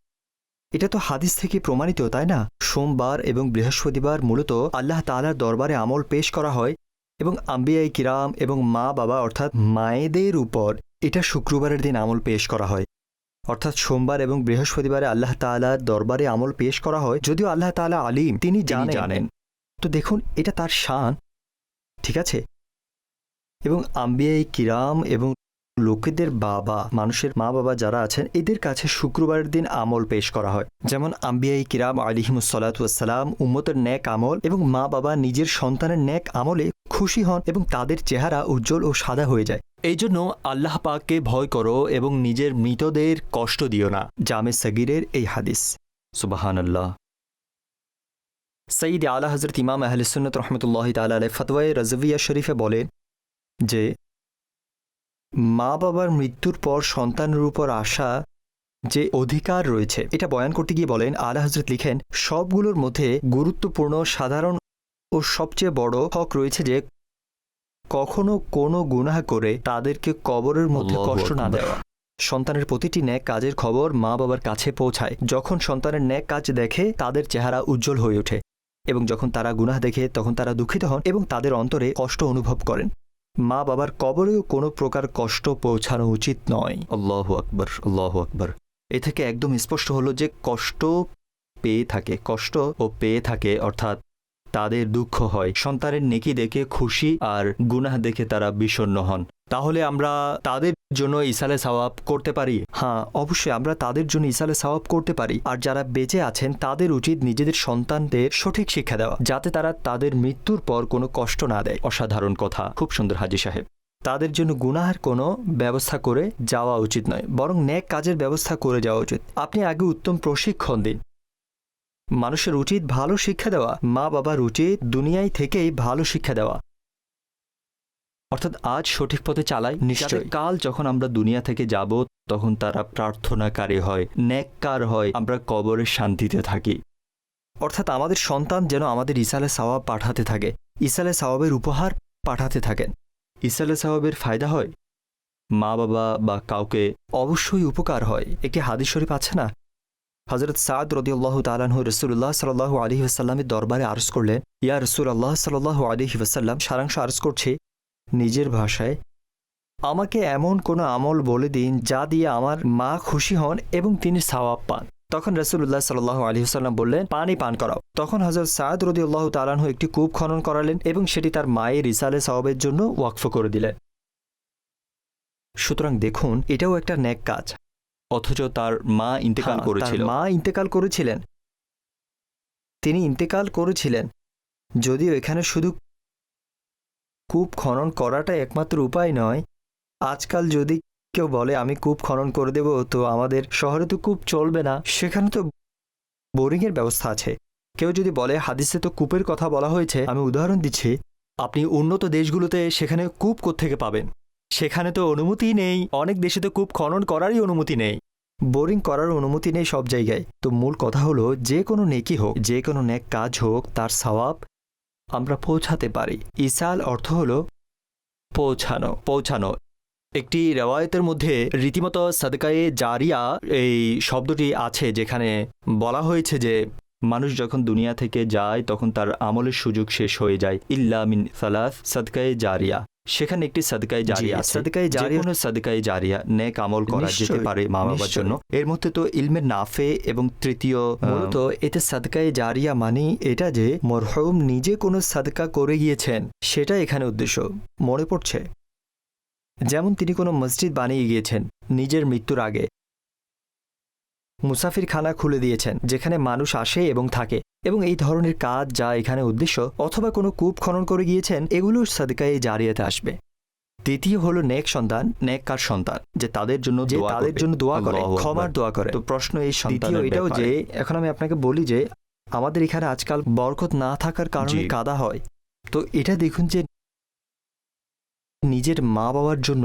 এটা তো হাদিস থেকে প্রমাণিত, তাই না? সোমবার এবং বৃহস্পতিবার মূলত আল্লাহ তাআলার দরবারে আমল পেশ করা হয়, এবং আম্বিয়ায়ে কিরাম এবং মা বাবা অর্থাৎ মায়েদের উপর এটা শুক্রবারের দিন আমল পেশ করা হয়। অর্থাৎ সোমবার এবং বৃহস্পতিবারে আল্লাহ তাআলার দরবারে আমল পেশ করা হয়। যদিও আল্লাহ তাআলা আলিম, তিনি জানেন। তো দেখুন, এটা তার শান, ঠিক আছে? এবং আম্বিয়ায়ে কিরাম এবং লোকেদের বাবা, মানুষের মা বাবা যারা আছেন, এদের কাছে শুক্রবারের দিন আমল পেশ করা হয়। যেমন আম্বিয়ায়ে কিরাম আলাইহিমুসসালাতু ওয়াসসালাম উম্মতের ন্যাক আমল এবং মা বাবা নিজের সন্তানের ন্যাক আমলে খুশি হন এবং তাদের চেহারা উজ্জ্বল ও সাদা হয়ে যায়। এই জন্য আল্লাহ পাককে ভয় করো এবং নিজের মৃতদের কষ্ট দিও না। জামে সগীরের এই হাদিস। সুবহানাল্লাহ। সঈদ আলা হযরত ইমাম আহলে সুন্নাত রাহমাতুল্লাহি তাআলা আলাইহি ফতওয়ায়ে রাজভিয়া শরীফে বলেন যে মা বাবার মৃত্যুর পর সন্তানের উপর আসা যে অধিকার রয়েছে, এটা বয়ান করতে গিয়ে বলেন, আলা হযরত লিখেন, সবগুলোর মধ্যে গুরুত্বপূর্ণ, সাধারণ ও সবচেয়ে বড় হক রয়েছে যে কখনো কোনো গুনাহ করে তাদেরকে কবরের মধ্যে কষ্ট না দেওয়া। সন্তানের প্রতিটি ন্যাক কাজের খবর মা বাবার কাছে পৌঁছায়। যখন সন্তানের ন্যাক কাজ দেখে তাদের চেহারা উজ্জ্বল হয়ে ওঠে, এবং যখন তারা গুনাহ দেখে তখন তারা দুঃখিত হন এবং তাদের অন্তরে কষ্ট অনুভব করেন। মা বাবার কবরেও কোনো প্রকার কষ্ট পৌঁছানো উচিত নয়। আল্লাহু আকবার, আল্লাহু আকবার। এ থেকে একদম স্পষ্ট হলো যে কষ্ট পেয়ে থাকে, অর্থাৎ তাদের দুঃখ হয়। সন্তানের নেকি দেখে খুশি আর গুনাহ দেখে তারা বিষণ্ণ হন। তাহলে আমরা তাদের জন্য ইসালে সওয়াব করতে পারি? হ্যাঁ, অবশ্যই আমরা তাদের জন্য ইসালে সওয়াব করতে পারি। আর যারা বেঁচে আছেন তাদের উচিত নিজেদের সন্তানদের সঠিক শিক্ষা দেওয়া, যাতে তারা তাদের মৃত্যুর পর কোনো কষ্ট না দেয়। অসাধারণ কথা, খুব সুন্দর হাজী সাহেব। তাদের জন্য গুনাহের কোনো ব্যবস্থা করে যাওয়া উচিত নয়, বরং নেক কাজের ব্যবস্থা করে যাওয়া উচিত। আপনি আগে উত্তম প্রশিক্ষণ দিন। মানুষের উচিত ভালো শিক্ষা দেওয়া, মা বাবার উচিত দুনিয়ায় থেকেই ভালো শিক্ষা দেওয়া, অর্থাৎ আজ সঠিক পথে চালাই, নিশ্চয় কাল যখন আমরা দুনিয়া থেকে যাব তখন তারা প্রার্থনাকারী হয়, নেককার হয়, আমরা কবরের শান্তিতে থাকি। অর্থাৎ আমাদের সন্তান যেন আমাদের ইসালে সওয়াব পাঠাতে থাকে, ইসালে সওয়াবের উপহার পাঠাতে থাকেন। ইসালে সওয়াবের ফায়দা হয়, মা বাবা বা কাউকে অবশ্যই উপকার হয়। একটি হাদিস শরীফ আছে না, হযরত সাদ রাদিয়াল্লাহু তাআলা আনহু রাসূলুল্লাহ সাল্লাল্লাহু আলাইহি ওয়াসাল্লামের দরবারে আরজ করলেন, ইয়া রাসূলুল্লাহ সাল্লাল্লাহু আলাইহি ওয়াসাল্লাম, সারাংশ আরজ করছে নিজের ভাষায়, আমাকে এমন কোনো আমল বলে দিন যা দিয়ে আমার মা খুশি হন এবং তিনি সওয়াব পান। তখন রাসূলুল্লাহ সাল্লাল্লাহু আলাইহি ওয়াসাল্লাম বললেন, পানি পান করাও। তখন হযরত সাদ রাদিয়াল্লাহু তাআলা আনহু একটি কূপ খনন করালেন এবং সেটি তার মায়ের ইসালে সওয়াবের জন্য ওয়াকফ করে দিলেন। সুতরাং দেখুন, এটাও একটা নেক কাজ। অথচ তার মা ইন্তেকাল করেছিলেন, তিনি ইন্তেকাল করেছিলেন। যদিও এখানে শুধু কূপ খনন করাটা একমাত্র উপায় নয়। আজকাল যদি কেউ বলে আমি কূপ খনন করে দেব, তো আমাদের শহরে তো কূপ চলবে না, সেখানে তো বোরিংয়ের ব্যবস্থা আছে। কেউ যদি বলে হাদিসে তো কূপের কথা বলা হয়েছে, আমি উদাহরণ দিচ্ছি, আপনি উন্নত দেশগুলোতে সেখানে কূপ কোত্থেকে পাবেন? সেখানে তো অনুমতি নেই। অনেক দেশে তো কূপ খনন করারই অনুমতি নেই, বোরিং করার অনুমতি নেই সব জায়গায়। তো মূল কথা হলো, যে কোনো নেকি হোক, যে কোনো নেক কাজ হোক, তার সওয়াব আমরা পৌঁছাতে পারি। ইসাল অর্থ হলো পৌঁছানো। একটি রেওয়ায়েতের মধ্যে রীতিমতো সাদকায়ে জারিয়া এই শব্দটি আছে, যেখানে বলা হয়েছে যে মানুষ যখন দুনিয়া থেকে যায় তখন তার আমলের সুযোগ শেষ হয়ে যায়, ইল্লা মিন সালাস সাদকায়ে জারিয়া, সেখানে একটি সাদকায়ে জারিয়া আছে। সাদকায়ে জারিয়া, যেকোনো সাদকায়ে জারিয়া নেক আমল করা যেতে নিশ্চয়ই, পারে মা বাবার নিশ্চয়ই। জন্য। এর মধ্যে তো ইলমে নাফে এবং তৃতীয় মূলত এতে সাদকায়ে জারিয়া মানে এটা যে মরহুম নিজে কোনো সাদকা করে গিয়েছেন, সেটা এখানে উদ্দেশ্য। মনে পড়ছে যেমন তিনি কোনো মসজিদ বানিয়ে গিয়েছেন নিজের মৃত্যুর আগে, মুসাফির খানা খুলে দিয়েছেন যেখানে মানুষ আসে এবং থাকে, এবং এই ধরনের কাজ যা এখানে উদ্দেশ্য, অথবা কোনো কূপ খনন করে গিয়েছেন, এগুলো সাদকায়ে জারিয়াতে আসবে। দ্বিতীয় হলো নেক সন্তান, নেককার সন্তান যে তাদের জন্য যে দোয়া তাদের করবে। জন্য দোয়া করে, আল্লাহু ক্ষমার আকবার। দোয়া করে। তো প্রশ্ন এই দ্বিতীয় সন্তানের এটাও যে ব্যাপারে। এখন আমি আপনাকে বলি যে আমাদের এখানে আজকাল বরকত না থাকার কারণে জি। কাদা হয়, তো এটা দেখুন যে নিজের মা বাবার জন্য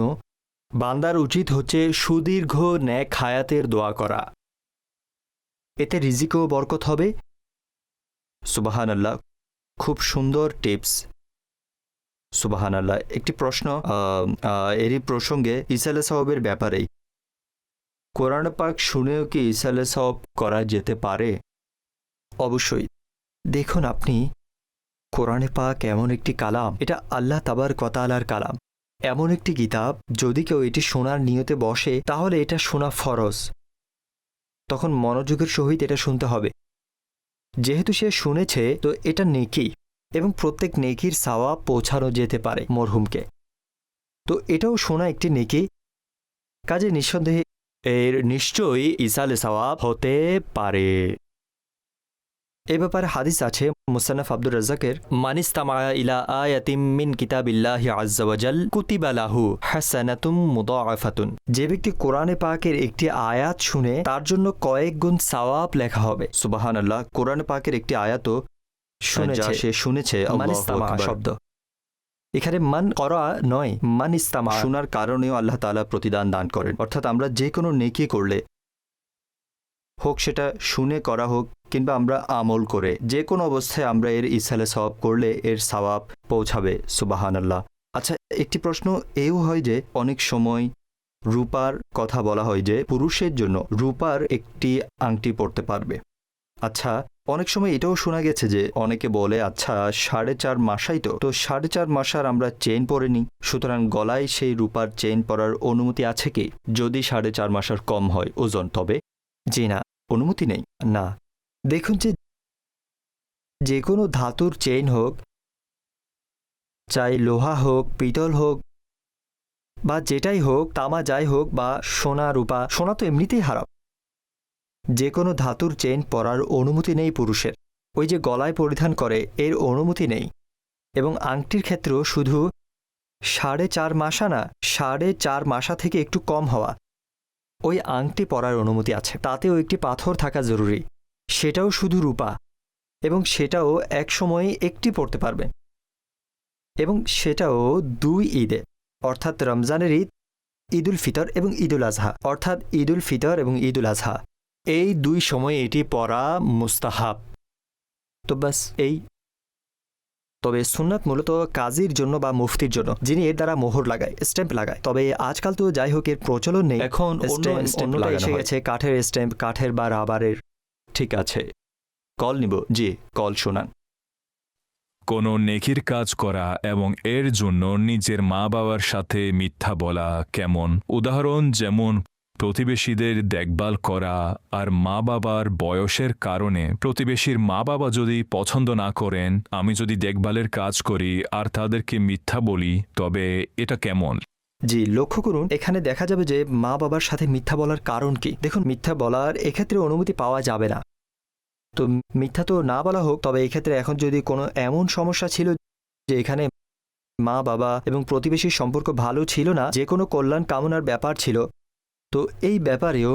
বান্দার উচিত হচ্ছে সুদীর্ঘ নেক হায়াতের দোয়া করা, এতে রিজিকও বরকত হবে। সুবহানাল্লাহ, খুব সুন্দর টিপস। সুবহানাল্লাহ। একটি প্রশ্ন এরই প্রসঙ্গে ঈসা আলাইহিস সালামের ব্যাপারেই। কোরআন পাক শুনেও কি ঈসা আলাইহিস সালাম করা যেতে পারে? অবশ্যই। দেখুন আপনি, কোরআনে পাক এমন একটি কালাম, এটা আল্লাহ তাবারক ওয়া তাআলার কালাম, এমন একটি কিতাব, যদি কেউ এটি শোনার নিয়তে বসে তাহলে এটা শোনা ফরজ, তখন মনোযোগের সহিত এটা শুনতে হবে। যেহেতু সে শুনেছে তো এটা নেকি, এবং প্রত্যেক নেকির সওয়াব পৌঁছানো যেতে পারে মরহুমকে, তো এটাও শোনা একটি নেকি। কাজে নিঃসন্দেহে এর নিশ্চয়ই ইসালে সওয়াব হতে পারে। এ ব্যাপারে হাদিস আছে মুসান্নাফ আব্দুর রাজ্জাকের, মানিস্তামা ইলা আয়াতিম মিন কিতাবিল্লাহি আযজা ওয়া জাল কুতিবা লাহু হাসানাতুম মুদাআফাতুন। যে ব্যক্তি কোরআনে পাকের একটি আয়াত শুনে তার জন্য কয়েক গুণ সওয়াব লেখা হবে। সুবহানাল্লাহ। কোরআন পাকের একটি আয়াতও যা শুনেছে, সে শুনেছে, আল্লাহু মানিস্তামা আকবার। শব্দ এখানে মান করা নয়, মানিস্তামা। শোনার কারণেও আল্লাহ তাআলা প্রতিদান দান করেন। অর্থাৎ আমরা যে কোনো নেকি করলে, হোক সেটা শুনে করা হোক কিংবা আমরা আমল করে, যে কোনো অবস্থায় আমরা এর ইসালে সওয়াব করলে এর সওয়াব পৌঁছাবে। সুবহানাল্লাহ। আচ্ছা, একটি প্রশ্ন এও হয় যে অনেক সময় রূপার কথা বলা হয় যে পুরুষের জন্য রূপার একটি আংটি পরতে পারবে। আচ্ছা, অনেক সময় এটাও শোনা গেছে যে অনেকে বলে, আচ্ছা 4.5 মাসাই তো 4.5 মাসার আমরা চেইন পরে নিই, সুতরাং গলায় সেই রূপার চেইন পরার অনুমতি আছে কি যদি 4.5 মাসার কম হয় ওজন? তবে জি না, অনুমতি নেই। না। দেখুন যে কোনো ধাতুর চেইন হোক, চাই লোহা হোক, পিতল হোক, বা যেটাই হোক, তামা যাই হোক, বা সোনা রূপা, সোনা তো এমনিতেই হারাম, যে কোনো ধাতুর চেইন পরার অনুমতি নেই পুরুষের। ওই যে গলায় পরিধান করে এর অনুমতি নেই, এবং আংটির ক্ষেত্রেও শুধু 4.5 মাসা না, 4.5 মাসা থেকে একটু কম হওয়া ওই আংটি পরার অনুমতি আছে। তাতেও একটি পাথর থাকা জরুরি, সেটাও শুধু রূপা, এবং সেটাও এক সময়ে একটি পড়তে পারবে, এবং সেটাও 2 ঈদে, অর্থাৎ রমজানের ঈদ, ঈদুল ফিতর এবং ঈদুল আজহা, অর্থাৎ ঈদুল ফিতর এবং ঈদুল আজহা, এই 2 সময়ে এটি পরা মুস্তাহাব। তো ব্যাস এই। তবে সুন্নাত মূলত কাজীর জন্য বা মুফতির জন্য, যিনি এর দ্বারা মোহর লাগায়, স্ট্যাম্প লাগায়। তবে আজকাল তো যাই হোক এর প্রচলন নেই, এখন স্ট্যাম্প অন্যটা লাগানো এসে হয়। গেছে কাঠের স্ট্যাম্প, কাঠের বা রাবারের। ঠিক আছে, কল নিব। জি, কল শোনান। কোনো নেকির কাজ করা এবং এর জন্য নিজের মা বাবার সাথে মিথ্যা বলা কেমন? উদাহরণ যেমন প্রতিবেশীদের দেখভাল করা, আর মা বাবার বয়সের কারণে প্রতিবেশীর মা বাবা যদি পছন্দ না করেন, আমি যদি দেখভালের কাজ করি আর তাদেরকে মিথ্যা বলি, তবে এটা কেমন? জি, লক্ষ্য করুন, এখানে দেখা যাবে যে মা বাবার সাথে মিথ্যা বলার কারণ কি। দেখুন, মিথ্যা বলার এক্ষেত্রে অনুমতি পাওয়া যাবে না। তো মিথ্যা তো না বলা হোক, তবে এক্ষেত্রে এখন যদি কোনো এমন সমস্যা ছিল যে এখানে মা বাবা এবং প্রতিবেশীর সম্পর্ক ভালো ছিল না, যে কোনো কল্যাণ কামনার ব্যাপার ছিল, তো এই ব্যাপারেও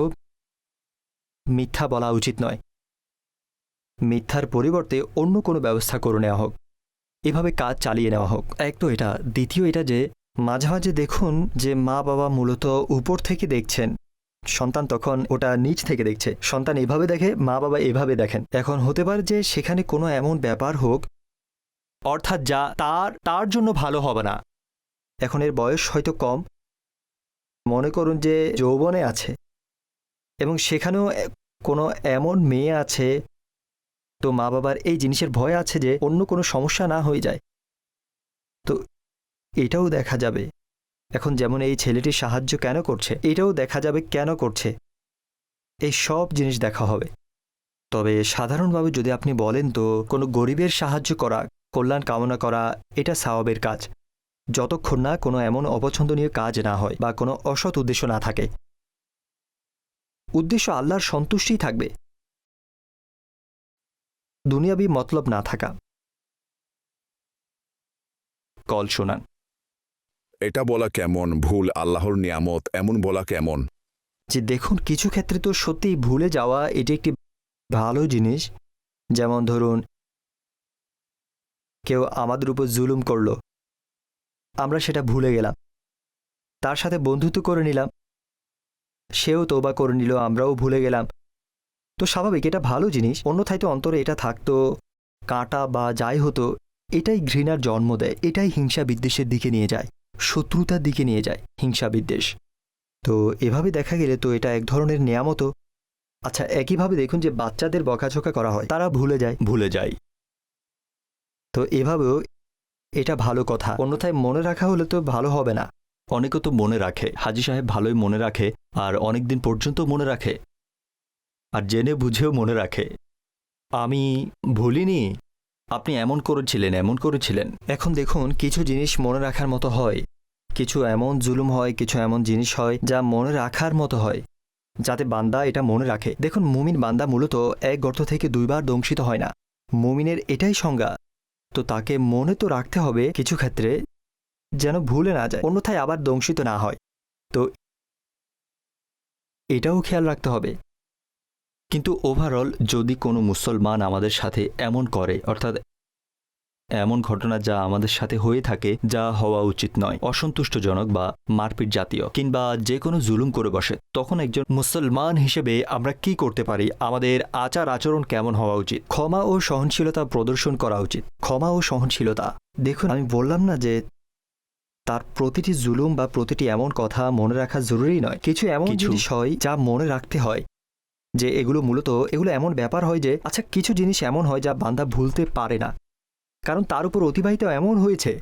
মিথ্যা বলা উচিত নয়। মিথ্যার পরিবর্তে অন্য কোনো ব্যবস্থা করে নেওয়া হোক, এভাবে কাজ চালিয়ে নেওয়া হোক। এক তো এটা। দ্বিতীয় এটা যে মাঝে মাঝে দেখুন যে মা বাবা মূলত উপর থেকে দেখছেন, সন্তান তখন ওটা নিচ থেকে দেখছে, সন্তান এভাবে দেখে, মা বাবা এভাবে দেখেন। এখন হতে পারে যে সেখানে কোনো এমন ব্যাপার হোক, অর্থাৎ যা তার জন্য ভালো হবে না। এখন এর বয়স হয়তো কম, মনে করুন যে যৌবনে আছে, এবং সেখানেও কোনো এমন মেয়ে আছে, তো মা বাবার এই জিনিসের ভয় আছে যে অন্য কোনো সমস্যা না হয়ে যায়। তো এটাও দেখা যাবে। এখন যেমন এই ছেলেটি সাহায্য কেন করছে, এটাও দেখা যাবে কেন করছে। এই সব জিনিস দেখা হবে। তবে সাধারণভাবে যদি আপনি বলেন তো কোনো গরিবের সাহায্য করা, কল্যাণ কামনা করা, এটা সওয়াবের কাজ, যতক্ষণ না কোনো এমন অপছন্দনীয় কাজ না হয় বা কোনো অসৎ উদ্দেশ্য না থাকে। উদ্দেশ্য আল্লাহর সন্তুষ্টিই থাকবে, দুনিয়াবি মতলব না থাকা। কল শোনান। এটা বলা কেমন ভুল আল্লাহর নিয়ামত এমন বলা কেমন? যে দেখুন, কিছু ক্ষেত্রে তো সত্যিই ভুলে যাওয়া এটি একটি ভালো জিনিস। যেমন ধরুন, কেউ আমাদের উপর জুলুম করল, আমরা সেটা ভুলে গেলাম, তার সাথে বন্ধুত্ব করে নিলাম, সেও তওবা করে নিল, আমরাও ভুলে গেলাম। তো স্বাভাবিক, এটা ভালো জিনিস। অন্যথায় তো অন্তরে এটা থাকতো, কাঁটা বা যাই হতো, এটাই ঘৃণার জন্ম দেয়, এটাই হিংসা বিদ্বেষের দিকে নিয়ে যায়, শত্রুতার দিকে নিয়ে যায়, হিংসা বিদ্বেষ। তো এভাবে দেখা গেলে তো এটা এক ধরনের নেয়ামতও। আচ্ছা, একইভাবে দেখুন যে বাচ্চাদের বকাঝকা করা হয়, তারা ভুলে যায়। তো এভাবেও এটা ভালো কথা। অন্যথায় মনে রাখা হলে তো ভালো হবে না। অনেকে তো মনে রাখে, হাজি সাহেব ভালোই মনে রাখে, আর অনেক দিন পর্যন্ত মনে রাখে, আর জেনে বুঝেও মনে রাখে। আমি ভুলিনি, আপনি এমন করেছিলেন। এখন দেখুন, কিছু জিনিস মনে রাখার মতো হয়, কিছু এমন জুলুম হয়, কিছু এমন জিনিস হয় যা মনে রাখার মতো হয়, যাতে বান্দা এটা মনে রাখে। দেখুন, মুমিন বান্দা মূলত এক গর্ত থেকে দুইবার দংশিত হয় না, মুমিনের এটাই সংজ্ঞা। তো তাকে মনে তো রাখতে হবে কিছু ক্ষেত্রে, যেন ভুলে না যায়, অন্যথায় আবার দংশিত না হয়। তো এটাও খেয়াল রাখতে হবে। কিন্তু ওভারঅল যদি কোনো মুসলমান আমাদের সাথে এমন করে, অর্থাৎ এমন ঘটনা যা আমাদের সাথে হয়ে থাকে, যা হওয়া উচিত নয়, অসন্তুষ্টজনক বা মারপিট জাতীয়, কিংবা যে কোনো জুলুম করে বসে, তখন একজন মুসলমান হিসেবে আমরা কি করতে পারি? আমাদের আচার আচরণ কেমন হওয়া উচিত? ক্ষমা ও সহনশীলতা প্রদর্শন করা উচিত। ক্ষমা ও সহনশীলতা। দেখুন, আমি বললাম না যে তার প্রতিটি জুলুম বা প্রতিটি এমন কথা মনে রাখা জরুরি নয়। কিছু এমন জিনিস হয় যা মনে রাখতে হয়, যে এগুলো এমন ব্যাপার হয় যে, আচ্ছা, কিছু জিনিস এমন হয় যা বান্দা ভুলতে পারে না, কারণ তার উপর অতিবাহিত এমন হয়েছে,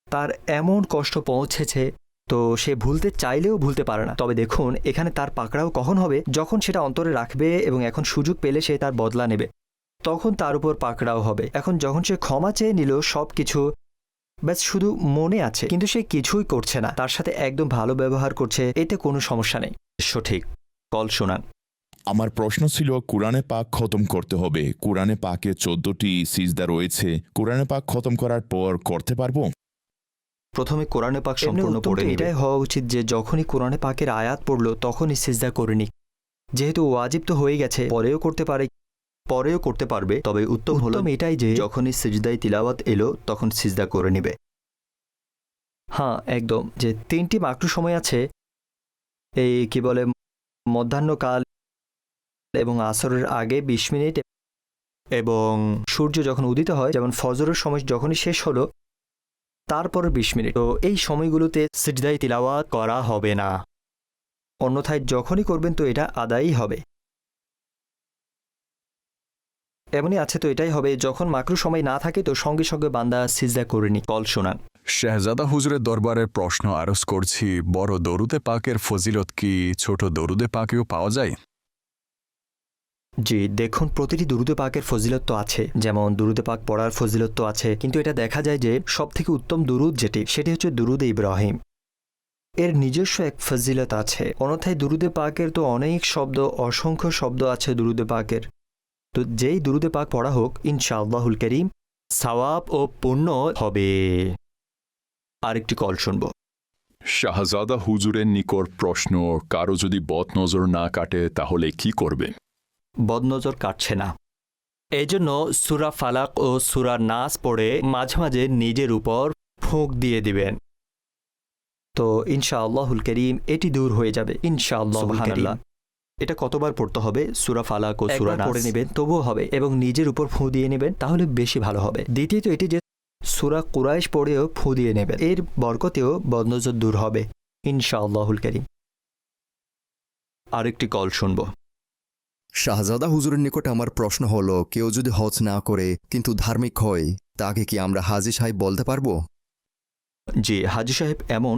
তার এমন কষ্ট পৌঁছেছে, তো সে ভুলতে চাইলেও ভুলতে পারে না। তবে দেখুন, এখানে তার পাকড়াও কখন হবে? যখন সেটা অন্তরে রাখবে এবং এখন সুযোগ পেলে সে তার বদলা নেবে, তখন তার উপর পাকড়াও হবে। এখন যখন সে ক্ষমা চেয়ে নিল, সব কিছু ব্যাস শুধু মনে আছে, কিন্তু সে কিছুই করছে না, তার সাথে একদম ভালো ব্যবহার করছে, এতে কোনো সমস্যা নেই। সঠিক। কল শোনান। আমার প্রশ্ন ছিল কুরআনে পাক খতম করতে হবে। কুরআনে পাকে 14টি সিজদা রয়েছে। কুরআনে পাক খতম করার পর করতে পারবো? প্রথমে কোরআনে পাক এমনি সম্পূর্ণ উত্তমটা পড়ে নিবে। এটাই হওয়া উচিত যে যখনই কোরআনে পাকের আয়াত পড়লো তখনই সিজদা করে নিক। যেহেতু ওয়াজিব তো হয়ে গেছে, পরেও করতে পারবে, তবে উত্তম হলো এটাই যে যখনই সিজদায় তিলাওয়াত এলো তখন সিজদা করে নিবে। হ্যাঁ, একদম, যে 3টি মাকরু সময় আছে, এই কি বলে, মধ্যাহ্নকাল এবং আসরের আগে 20 মিনিট, এবং সূর্য যখন উদিত হয়, যেমন ফজরের সময় যখনই শেষ হলো তারপর 20 মিনিট। তো এই সময়গুলোতে সিজদায়ে তিলাওয়াত করা হবে না, অন্যথায় যখনই করবেন তো এটা আদায়ই হবে। এমনই আছে, তো এটাই হবে। যখন মাকরু সময় না থাকে তো সঙ্গে সঙ্গে বান্দা সিজদা করে নি। কল শোনান। শাহজাদা হুজুরের দরবারে প্রশ্ন আরজ করছি, বড় দরুদে পাকের ফজিলত কি ছোট দরুদে পাকেও পাওয়া যায়? জি, দেখুন, প্রতিটি দুরুদে পাকের ফজিলত তো আছে, যেমন দুরুদে পাক পড়ার ফজিলত তো আছে, কিন্তু এটা দেখা যায় যে সবথেকে উত্তম দুরুদ সেটি হচ্ছে দুরুদে ইব্রাহিম। এর নিজস্ব এক ফজিলত আছে, অন্যথায় দুরুদে পাকের তো অনেক শব্দ, অসংখ্য শব্দ আছে দুরুদে পাকের। তো যেই দুরুদে পাক পড়া হোক, ইনশাআল্লাহুল করিম সওয়াব ও পুণ্য হবে। আরেকটি কল শুনব। শাহজাদা হুজুরের নিকট প্রশ্ন, কারো যদি বদনজর না কাটে তাহলে কি করবে? বদনজর কাটছে না, এই জন্য সূরা ফালাক ও সূরা নাস পড়ে মাঝে মাঝে নিজের উপর ফুঁক দিয়ে দিবেন, তো ইনশাআল্লাহুল করিম এটি দূর হয়ে যাবে ইনশাআল্লাহুল করিম। সুবহানাল্লাহ। এটা কতবার পড়তে হবে? সূরা ফালাক ও সূরা একবার নাস পড়ে নেবেন তবুও হবে, এবং নিজের উপর ফুঁ দিয়ে নেবেন, তাহলে বেশি ভালো হবে। দ্বিতীয়ত এটি যে সূরা কুরাইশ পড়েও ফুঁ দিয়ে নেবেন, এর বরকতেও বদনজর দূর হবে ইনশাআল্লাহুল করিম। আরেকটি কল শুনব। শাহজাদা হুজুরের নিকট আমার প্রশ্ন হলো, কেউ যদি হজ না করে কিন্তু ধার্মিক হয়, তাকে কি আমরা হাজি সাহেব বলতে পারবো? জি হাজি সাহেব, এমন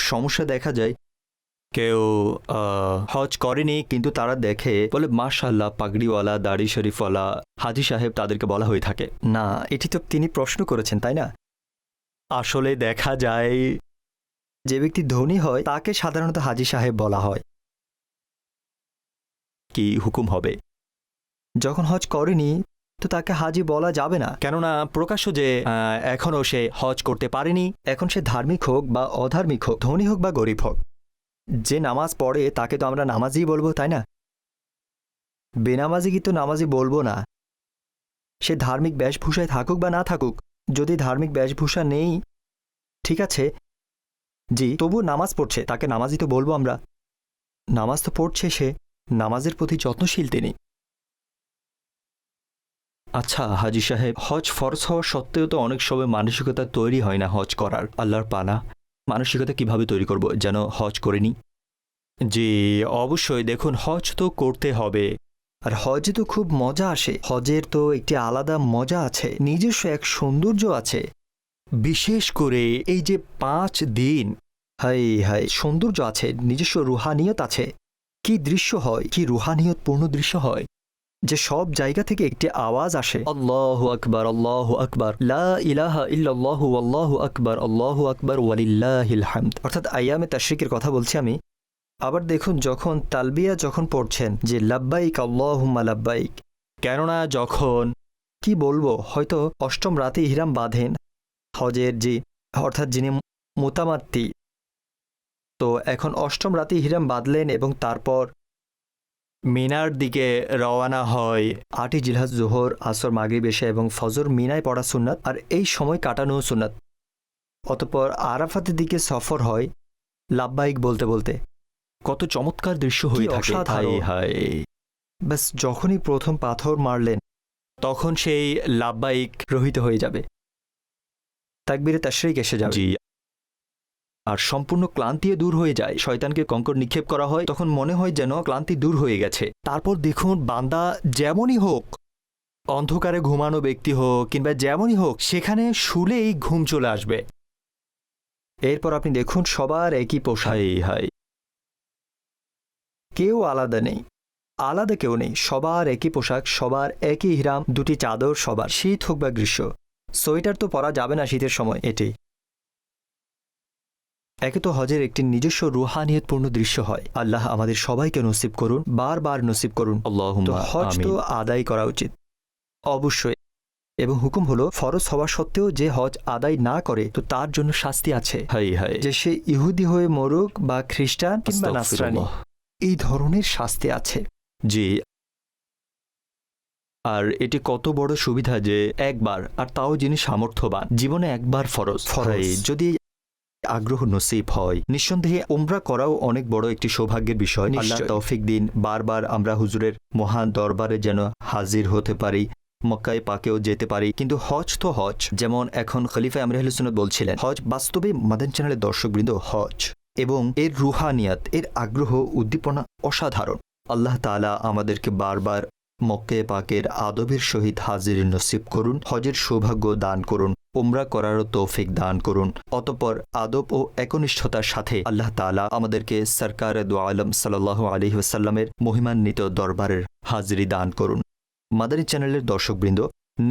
সমস্যা দেখা যায় কেউ হজ করেনি কিন্তু তারা দেখে বলে মাশাআল্লাহ পাগড়িওয়ালা দাড়ি শরীফওয়ালা হাজি সাহেব, তাদেরকে বলা হয়ে থাকে। না, এটি তো তিনি প্রশ্ন করেছেন, তাই না? আসলে দেখা যায় যে ব্যক্তি ধনী হয় তাকে সাধারণত হাজি সাহেব বলা হয়। কি হুকুম হবে? যখন হজ করেনি তো তাকে হাজি বলা যাবে না, কেননা প্রকাশ্য যে এখনও সে হজ করতে পারেনি। এখন সে ধার্মিক হোক বা অধার্মিক হোক, ধনী হোক বা গরিব হোক, যে নামাজ পড়ে তাকে তো আমরা নামাজি বলবো, তাই না? বেনামাজি কিন্তু নামাজি বলবো না। সে ধার্মিক বেশভূষায় থাকুক বা না থাকুক, যদি ধার্মিক বেশভূষা নেই ঠিক আছে জি, তবু নামাজ পড়ছে, তাকে নামাজি তো বলবো আমরা। নামাজ তো পড়ছে সে, নামাজের প্রতি যত্নশীল তিনি। আচ্ছা হাজি সাহেব, হজ ফরজ হওয়া সত্ত্বেও তো অনেক সময় মানসিকতা তৈরি হয় না হজ করার। আল্লাহর পানা, মানসিকতা কিভাবে তৈরি করব যেন হজ করিনি? জি অবশ্যই, দেখুন হজ তো করতে হবে, আর হজে তো খুব মজা আসে। হজের তো একটি আলাদা মজা আছে, নিজস্ব এক সৌন্দর্য আছে। বিশেষ করে এই যে 5 দিন, হাই হাই সৌন্দর্য আছে, নিজস্ব রুহানিয়ত আছে। কি দৃশ্য হয়, কি রুহানিয়ত পূর্ণ দৃশ্য হয়, যে সব জায়গা থেকে একটি আওয়াজ আসে, আল্লাহু আকবার, আল্লাহু আকবার, লা ইলাহা ইল্লাল্লাহু আল্লাহু আকবার, আল্লাহু আকবার ওয়ালিল্লাহিল হামদ। অর্থাৎ আইয়ামে তাশরিকের কথা বলছি আমি। আবার দেখুন যখন তালবিয়া যখন পড়ছেন যে লাব্বাইক আল্লাহুম্মা লাব্বাইক, কেননা যখন কি বলবো, হয়তো 8ম রাতে ইহরাম বাঁধেন হজের, যে অর্থাৎ যিনি মুতামাত্তি, তো এখন 8ম রাতে ইহরাম বাঁধলেন এবং তারপর মিনার দিকে রওয়ানা হয়। 8ই জিলহজ জোহর, আসর, মাগরিব, এশা এবং ফজর মিনায় পড়া সুন্নাত, আর এই সময় কাটানো সুন্নাত। অতঃপর আরাফাতের দিকে সফর হয় লাব্বাইক বলতে বলতে। কত চমৎকার দৃশ্য হয়ে থাকে, হায় হায়। ব্যাস যখনই প্রথম পাথর মারলেন তখন সেই লাব্বাইক রহিত হয়ে যাবে, তাকবীরে তাশরিক এসে যাবে। জি, আর সম্পূর্ণ ক্লান্তিও দূর হয়ে যায়। শয়তানকে কঙ্কর নিক্ষেপ করা হয়, তখন মনে হয় যেন ক্লান্তি দূর হয়ে গেছে। তারপর দেখুন বান্দা যেমনই হোক, অন্ধকারে ঘুমানো ব্যক্তি হোক কিংবা যেমনই হোক, সেখানে শুলেই ঘুম চলে আসবে। এরপর আপনি দেখুন সবার একই পোশাক, হাই, কেউ আলাদা নেই, আলাদা কেউ নেই, সবার একই পোশাক, সবার একই ইহরাম, 2টি চাদর সবার, শীত হোক বা গ্রীষ্ম। সোয়েটার তো পরা যাবে না শীতের সময়। এটি একে তো হজের একটি নিজস্ব রুহানিয়তপূর্ণ দৃশ্য হয়। আল্লাহ আমাদের সবাইকে নসিব করুন, বারবার নসিব করুন। তো হজ তো আদায় করা উচিত অবশ্যই, এবং হুকুম হলো ফরজ হওয়া সত্ত্বেও যে হজ আদায় না করে তো তার জন্য শাস্তি আছে, হাই হাই, যে সে ইহুদি হয়ে মরুক বা খ্রিস্টান কিংবা নাসরানি, এই ধরনের শাস্তি আছে। জি, আর এটি কত বড় সুবিধা যে একবার, আর তাও যিনি সামর্থ্যবান, জীবনে একবার ফরজ। যদি আগ্রহ নসিব হয়, নিঃসন্দেহে উমরা করাও অনেক বড় একটি সৌভাগ্যের বিষয়। আল্লাহ তৌফিক দিন, বারবার আমরা হুজুরের মহান দরবারে যেন হাজির হতে পারি, মক্কায় পাকেও যেতে পারি। কিন্তু হজ তো হজ, যেমন এখন খলিফা আমর আহলে সুন্নাত বলছিলেন, হজ বাস্তবে মাদানী চ্যানেলের দর্শকবৃন্দ, হজ এবং এর রুহানিয়াত, এর আগ্রহ উদ্দীপনা অসাধারণ। আল্লাহ তাআলা আমাদেরকে বারবার মক্কে পাকের আদবের সহিত হাজির নসিব করুন, হজের সৌভাগ্য দান করুন, উমরা করারও তৌফিক দান করুন। অতঃপর আদব ও একনিষ্ঠতার সাথে আল্লাহ তাআলা আমাদেরকে সরকারে দু আলম সাল্লাল্লাহু আলাইহি ওয়াসাল্লামের মহিমান্বিত দরবারের হাজিরি দান করুন। মাদানী চ্যানেলের দর্শকবৃন্দ,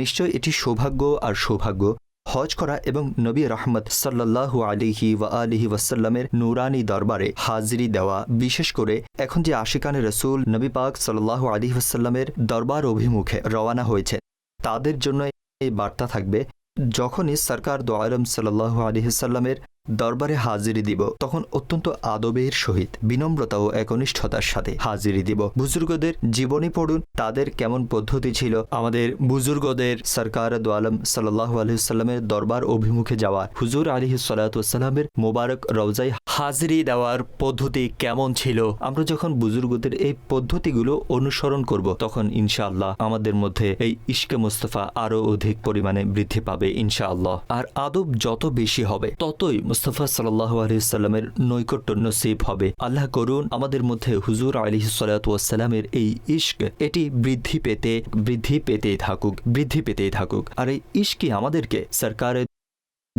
নিশ্চয় এটি সৌভাগ্য আর সৌভাগ্য হজ করা এবং নবী রহমত সাল্লাল্লাহু আলাইহি ওয়া আলিহি ওয়াসাল্লামের নূরানি দরবারে হাজিরি দেওয়া। বিশেষ করে এখন যে আশিকানে রসুল নবী পাক সাল্লাল্লাহু আলাইহি ওয়াসাল্লামের দরবার অভিমুখে রওয়ানা হয়েছে, তাদের জন্য এই বার্তা থাকবে, যখনই সরকার দু আলম সাল্লাল্লাহু আলাইহি ওয়াসাল্লামের দরবারে হাজিরি দিব, তখন অত্যন্ত আদবের সহিত, বিনম্রতা ও একনিষ্ঠতার সাথে হাজিরি দিব। বুজুর্গদের জীবনী পড়ুন, তাদের কেমন পদ্ধতি ছিল। আমাদের বুজুর্গদের সরকার দু আলম সাল্লাল্লাহু আলাইহি ওয়াসাল্লামের দরবার অভিমুখে যাওয়া, হুজুর আলাইহিস সালাতু ওয়াসসালামের মোবারক রওজায় হাজিরি দেওয়ার পদ্ধতি কেমন ছিল। আমরা যখন বুজুর্গদের এই পদ্ধতিগুলো অনুসরণ করব, তখন ইনশাআল্লাহ আমাদের মধ্যে এই ইশকে মুস্তাফা আরও অধিক পরিমাণে বৃদ্ধি পাবে ইনশাআল্লাহ। আর আদব যত বেশি হবে, ততই মুস্তাফা সাল্লাল্লাহু আলাইহি ওয়াসাল্লামের নৈকট্য নসিব হবে। আল্লাহ করুন আমাদের মধ্যে হুজুর আলাইহিস সালাতু ওয়াসসালামের এই ইশক, এটি বৃদ্ধি পেতেই থাকুক। আর এই ইশকই আমাদেরকে সরকারে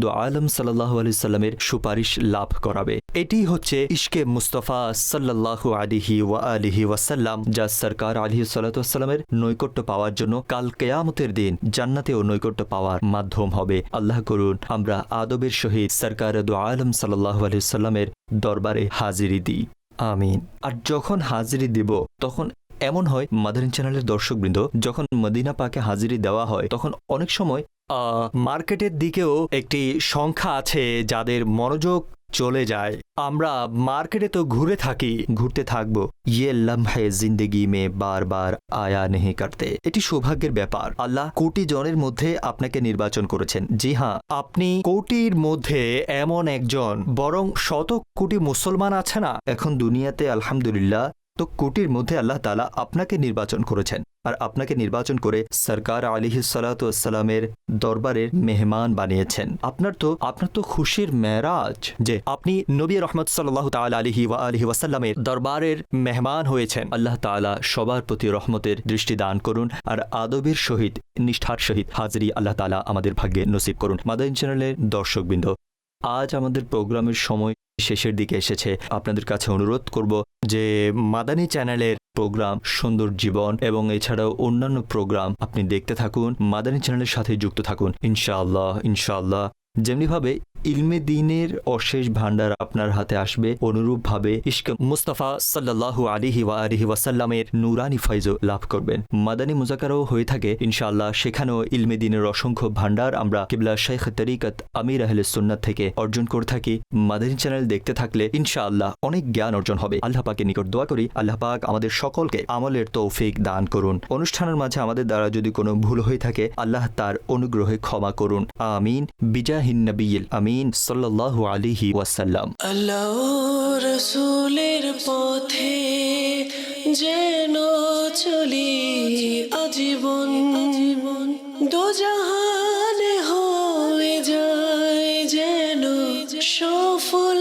দু আলম সাল্লাল্লাহু আলাইহি সাল্লামের সুপারিশ লাভ করাবে। এটি হচ্ছে ইশকে মুস্তাফা সাল্লাল্লাহু আলাইহি ওয়া আলিহি ওয়াসাল্লাম, যা সরকার আলাইহিস সালাতু ওয়াসসালামের নৈকট্য পাওয়ার জন্য কাল কিয়ামতের দিন জান্নাতেও নৈকট্য পাওয়ার মাধ্যম হবে। আল্লাহ করুন আমরা আদবের সহিত সরকার দু আলম সাল্লাল্লাহু আলাইহি সাল্লামের দরবারে হাজিরি দিই, আমিন। আর যখন হাজিরি দিব তখন এমন হয়, মাদারিন চ্যানেলের দর্শকবৃন্দ, যখন মদিনা পাকে হাজিরি দেওয়া হয় তখন অনেক সময় মার্কেটের দিকেও একটি সংখ্যা আছে যাদের মনোযোগ চলে যায়। আমরা মার্কেটে তো ঘুরতে থাকবো, ইয়ে লম্হে জিন্দগি মে বারবার আয়া নেহি করতে। এটি সৌভাগ্যের ব্যাপার। আল্লাহ কোটি জনের মধ্যে আপনাকে নির্বাচন করেছেন। জি হ্যাঁ, আপনি কোটির মধ্যে এমন একজন, বরং শত কোটি মুসলমান আছে না এখন দুনিয়াতে, আলহামদুলিল্লাহ, তো কোটির মধ্যে আল্লাহ তাআলা আপনাকে নির্বাচন করেছেন। আর আপনাকে নির্বাচন করে সরকার আলাইহিস সালাতু ওয়াসসালামের দরবারের মেহমান বানিয়েছেন। আপনার তো খুশির মেরাজ যে আপনি নবী রহমত সাল্লাল্লাহু তাআলা আলাইহি ওয়া আলিহি ওয়াসাল্লামের দরবারের মেহমান হয়েছেন। আল্লাহ তাআলা সবার প্রতি রহমতের দৃষ্টি দান করুন আর আদবের সহিত, নিষ্ঠার সহিত হাজিরি আল্লাহ তাআলা আমাদের ভাগ্যে নসিব করুন। মাদারিন চ্যানেলের দর্শকবৃন্দ, আজ আমাদের প্রোগ্রামের সময় শেষের দিকে এসেছে। আপনাদের কাছে অনুরোধ করব যে মাদানী চ্যানেলের প্রোগ্রাম সুন্দর জীবন এবং এছাড়াও অন্যান্য প্রোগ্রাম আপনি দেখতে থাকুন, মাদানী চ্যানেলের সাথে যুক্ত থাকুন ইনশাআল্লাহ। যেমনিভাবে ইলমে দ্বীনের অশেষ ভান্ডার আপনার হাতে আসবে, অনুরূপভাবে ইশক মুস্তাফা সাল্লাল্লাহু আলাইহি ওয়া আলিহি ওয়াসাল্লামের নুরানি ফয়জ লাভ করবেন। মাদানী মুজাকারাও হয়ে থাকে ইনশাআল্লাহ, সেখানেও ইলমে দ্বীনের অসংখ্য ভান্ডার আমরা কিবলা শেখ তরিকত আমির আহলে সুন্নাত থেকে অর্জন করে থাকি। মাদানী চ্যানেল দেখতে থাকলে ইনশাআল্লাহ অনেক জ্ঞান অর্জন হবে। আল্লাহ পাকের নিকট দোয়া করি আল্লাহ পাক আমাদের সকলকে আমলের তৌফিক দান করুন। অনুষ্ঠানের মাঝে আমাদের দ্বারা যদি কোনো ভুল হয়ে থাকে আল্লাহ তার অনুগ্রহে ক্ষমা করুন, আমিন। বিজাহিন নবিয়্যিল আমিন সাল্লাল্লাহু আলাইহি ওয়াসাল্লাম। আল্লাহ রসুলের পথে যেন চলি আজীবন, দোজাহানে হয়ে যায় যেন সফল।